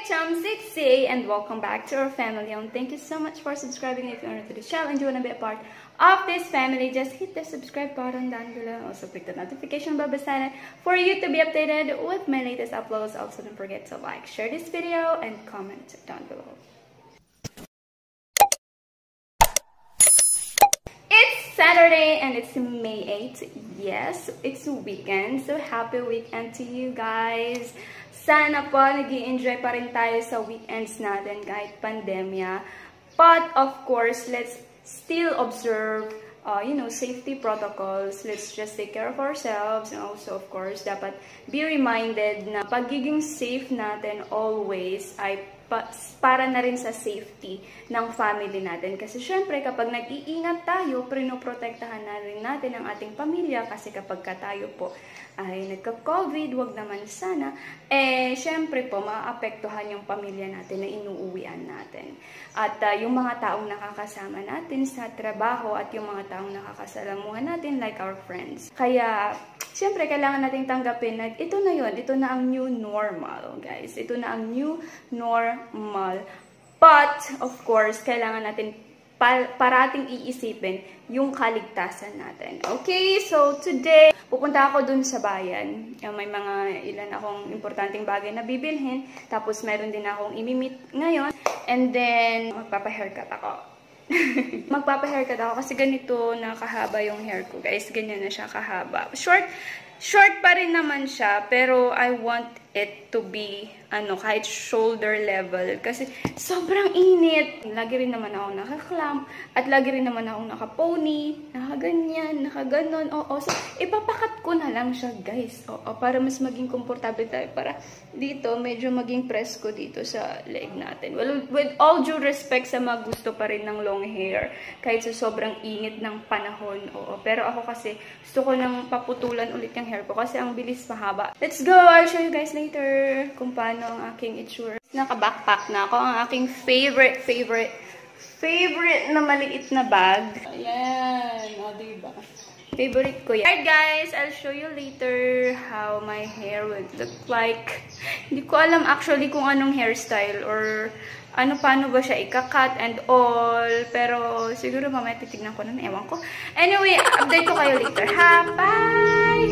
Chum6C, and welcome back to our family. And thank you so much for subscribing. If you're new to the channel and you want to be a part of this family, just hit the subscribe button down below. Also click the notification bell beside it for you to be updated with my latest uploads. Also don't forget to like, share this video, and comment down below. It's Saturday and it's May 8th. Yes, it's a weekend. So happy weekend to you guys. Sana po nag-i-enjoy pa rin tayo sa weekends natin kahit pandemya. But of course, let's still observe safety protocols. Let's just take care of ourselves. And also, of course, dapat be reminded na pagiging safe natin always ay para na rin sa safety ng family natin. Kasi syempre, kapag nag-iingat tayo, prinoprotektahan na rin natin ang ating pamilya. Kasi kapag tayo po ay nagka-COVID, wag naman sana, syempre po, maapektuhan yung pamilya natin na inuuwian natin. At yung mga taong nakakasama natin sa trabaho at yung mga taong nakakasalamuhan natin like our friends. Kaya, syempre, kailangan natin tanggapin na ito na yun. Ito na ang new normal, guys. Ito na ang new normal. But, of course, kailangan natin parating iisipin yung kaligtasan natin. Okay, so today, pupunta ako dun sa bayan. May mga ilan akong importanteng bagay na bibilhin. Tapos, meron din akong imimit ngayon. And then, magpapa-haircut ako. Magpapa-haircut ako kasi ganito na kahaba yung hair ko, guys. Ganyan na siya kahaba. Short pa rin naman siya, pero I want it to be kahit shoulder level kasi sobrang init. Lagi rin naman ako naka-clamp at lagi rin naman ako naka-pony, naka-ganyan, naka-ganon. So ipapakat ko na lang siya, guys. Para mas maging komportable tayo, para dito medyo maging presko dito sa leg natin. Well, with all due respect sa mga gusto pa rin ng long hair kahit sa sobrang init ng panahon. Pero ako kasi gusto ko nang paputulan ulit yung hair ko kasi ang bilis mahaba. Let's go! I'll show you guys later kung paano ang aking itsura. Naka-backpack na ako. Ang aking favorite na maliit na bag. Ayan. Diba? Favorite ko yan. Alright guys, I'll show you later how my hair would look like. Hindi ko alam actually kung anong hairstyle or paano ba siya ika-cut and all. Pero siguro mamaya titignan ko na. Ewan ko. Anyway, update ko kayo later ha. Bye!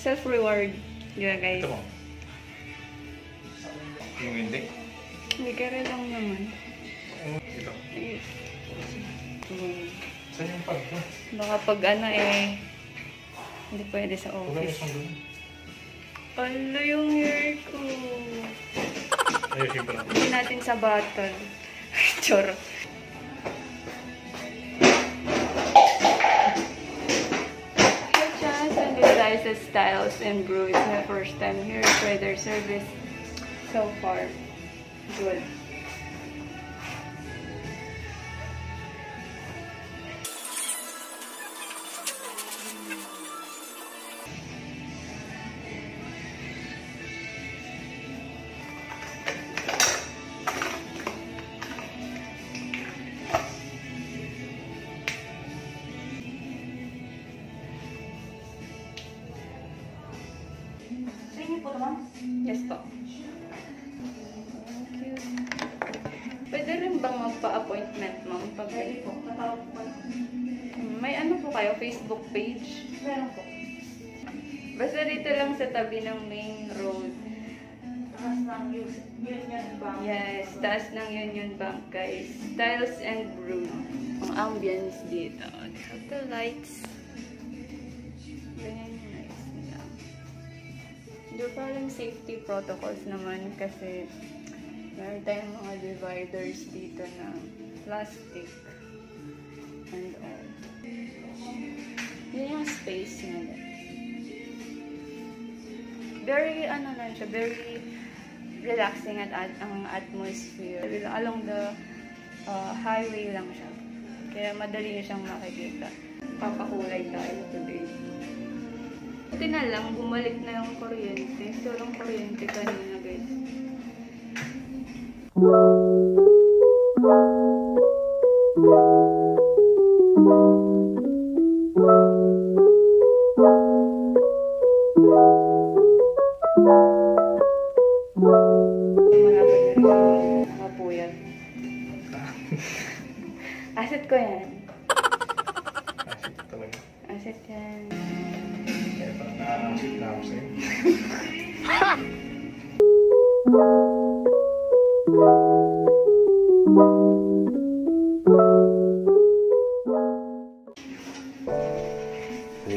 Self-reward. Yeah, guys. Ito mo. Yung hindi? Hindi, kaya lang naman. Ito. Yes. Saan yung pag? Baka pag hindi pwede sa office. Ano yung hair ko? Ayusin ko lang. Hindi natin sa bottle. Choro. Styles and Brew. It's my first time here. Try their service so far. Good. Yes po. Thank you. Pwede rin bang magpa-appointment, ma'am? Pwede po. May po kayo? Facebook page? Meron po. Basta dito lang sa tabi ng main road. Taas ng Union Bank. Yes, taas ng Union Bank, guys. Styles and Brew. Ang ambience dito. They have the lights. Ganyan yung nice nila. They're following safety protocols naman kasi meron tayong mga dividers dito na plastic. And all. Yun yung space niya. Very, ano lang siya, very relaxing at ang atmosphere. Along the highway lang siya. Kaya madali niyo siyang makikita. Papakulay tayo today. Buti na lang, bumalik na yung kuryente. So, yung kuryente kanina, guys. Malapit na rin nakapuyat. Asset ko yan. Asset ko talaga. Asset yan. Kaya parang nakakasip na ako sa'yo.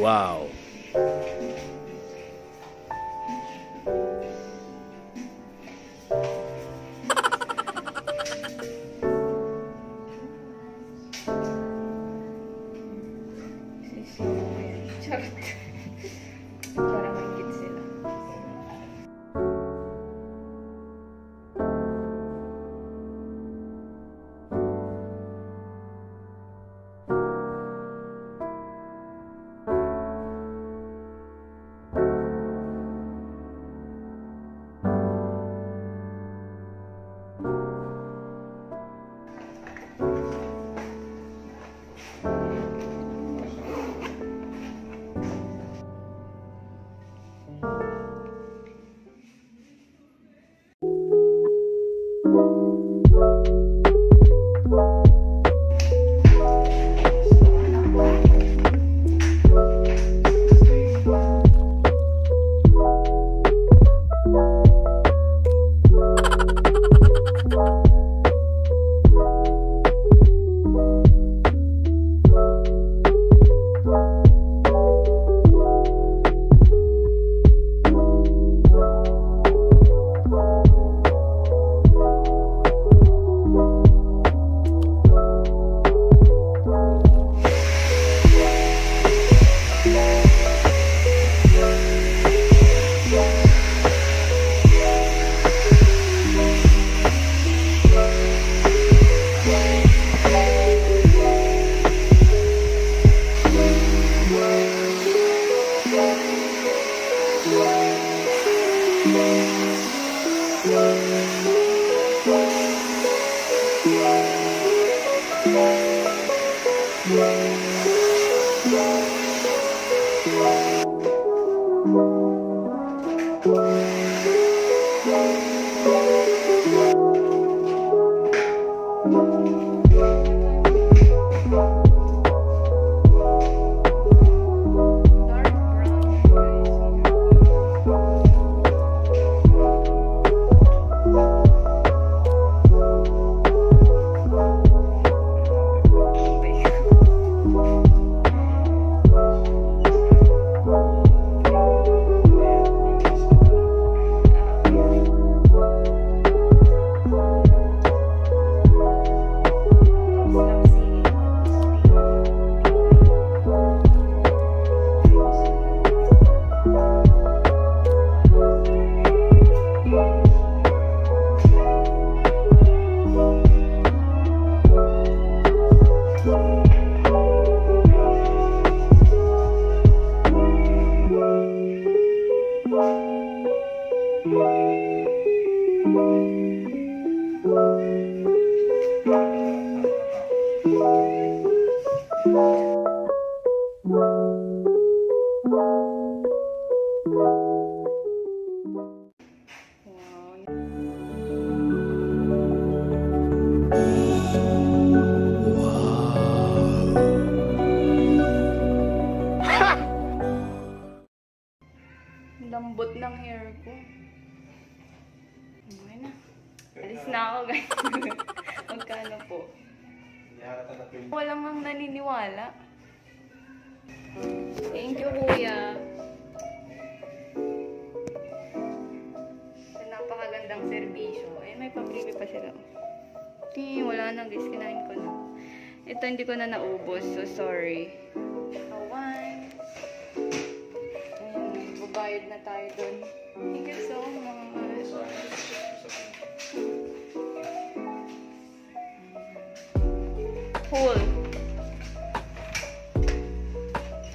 Wow. Charot. Para maingit sila. Lambot ng hair ko. Okay na. Alis na ako, guys. Magkano po? Walang ang naniniwala. Thank you, kuya. Sa napakagandang serbisyo. Ay, may pa-preview pa sila. Wala na, guys. Kinain ko na. Ito hindi ko na naubos, so sorry. Ayan, babayad na tayo dun. Thank you so much. Cool.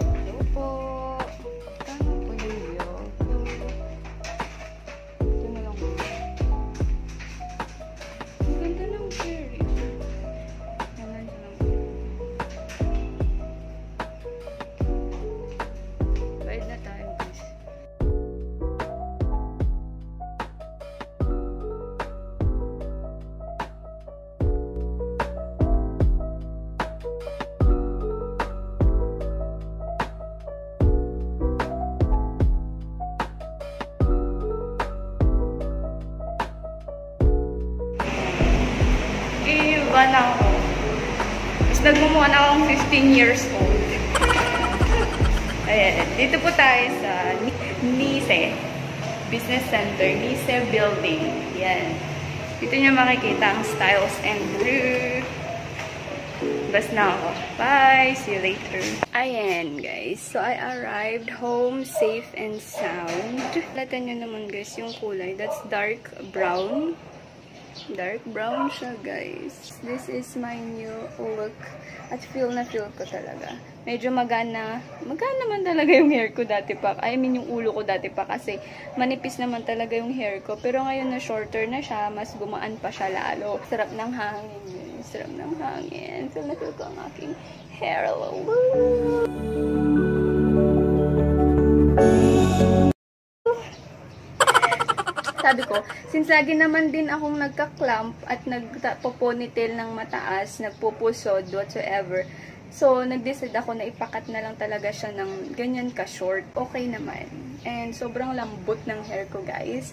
Hello po. Kano po yung vlog? Ito na lang po. Ang ganda ng cherry. Ganun na lang. Bayad na tayo, guys. Iba na ako. Tapos nagmumukha na akong 15 years old. Ayan. Dito po tayo sa Nice Business Center. Nice Building. Yan. Dito niyo makikita ang Styles and Brew. Bas na ako. Bye! See you later. Ayan, guys. So, I arrived home safe and sound. Latan nyo naman, guys, yung kulay. That's dark brown. Dark brown siya, guys. This is my new look. At feel na feel ko talaga. Medyo magana. Magana naman talaga yung hair ko dati pa. I mean, yung ulo ko dati pa kasi manipis naman talaga yung hair ko. Pero ngayon na shorter na siya, mas gumaan pa siya lalo. Sarap ng hangin, guys. Sarap ng hangin. Feel na feel ko ang aking hair. Woo! Sabi ko, since lagi naman din akong nagka-clamp at nagpo-ponytail ng mataas, nagpupusod, whatsoever. So, nag-decide ako na ipakat na lang talaga siya ng ganyan ka-short. Okay naman. And sobrang lambot ng hair ko, guys.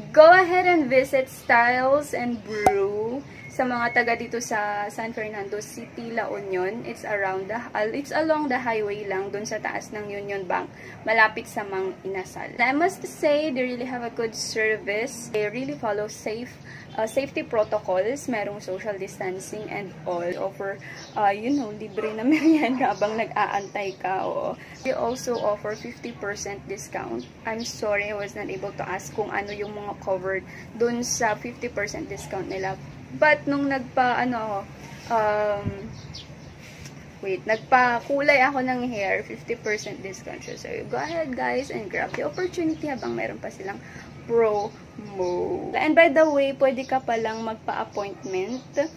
Go ahead and visit Styles and Brew sa mga taga dito sa San Fernando City, La Union. It's along the highway lang, dun sa taas ng Union Bank, malapit sa Mang Inasal. I must say, they really have a good service. They really follow safety protocols. Merong social distancing and all. Offer, libre na merienda habang nag-aantay ka. Oo. They also offer 50% discount. I'm sorry, I was not able to ask kung ano yung mga covered dun sa 50% discount nila. But, nung nagpakulay ako ng hair, 50% discount siya. So, go ahead, guys, and grab the opportunity habang meron pa silang promo. And by the way, pwede ka palang magpa-appointment.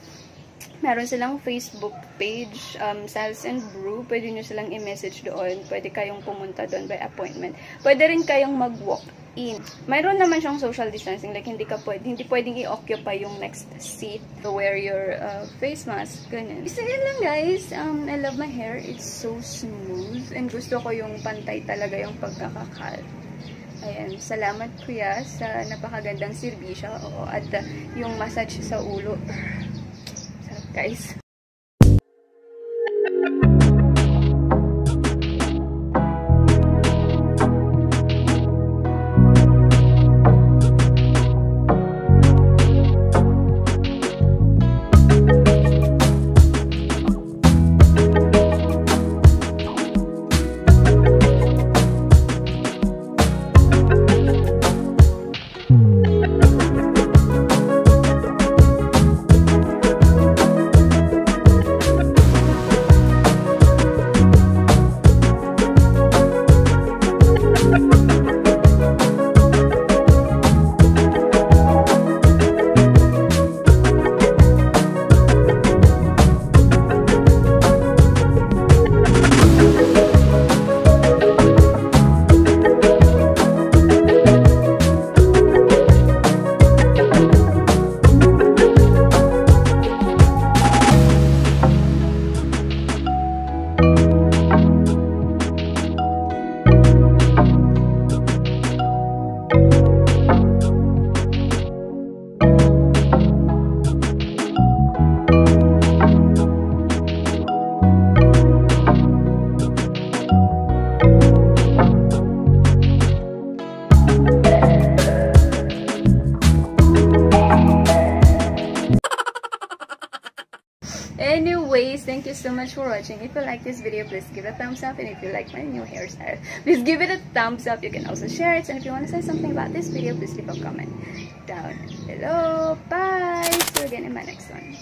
Meron silang Facebook page, Styles and Brew. Pwede nyo silang i-message doon. Pwede kayong pumunta doon by appointment. Pwede rin kayong mag-walk-in. Mayroon naman siyang social distancing. Like, hindi pwedeng i-occupy yung next seat. To wear your face mask. Ganyan. So, yun lang, guys. I love my hair. It's so smooth. And gusto ko yung pantay talaga yung pagkakakal. Ayan. Salamat, kuya, sa napakagandang serbisyo. At yung massage sa ulo. Guys. so much for watching. If you like this video, please give it a thumbs up. And if you like my new hairstyle, please give it a thumbs up. You can also share it. And if you want to say something about this video, please leave a comment down below. Bye! See you again in my next one.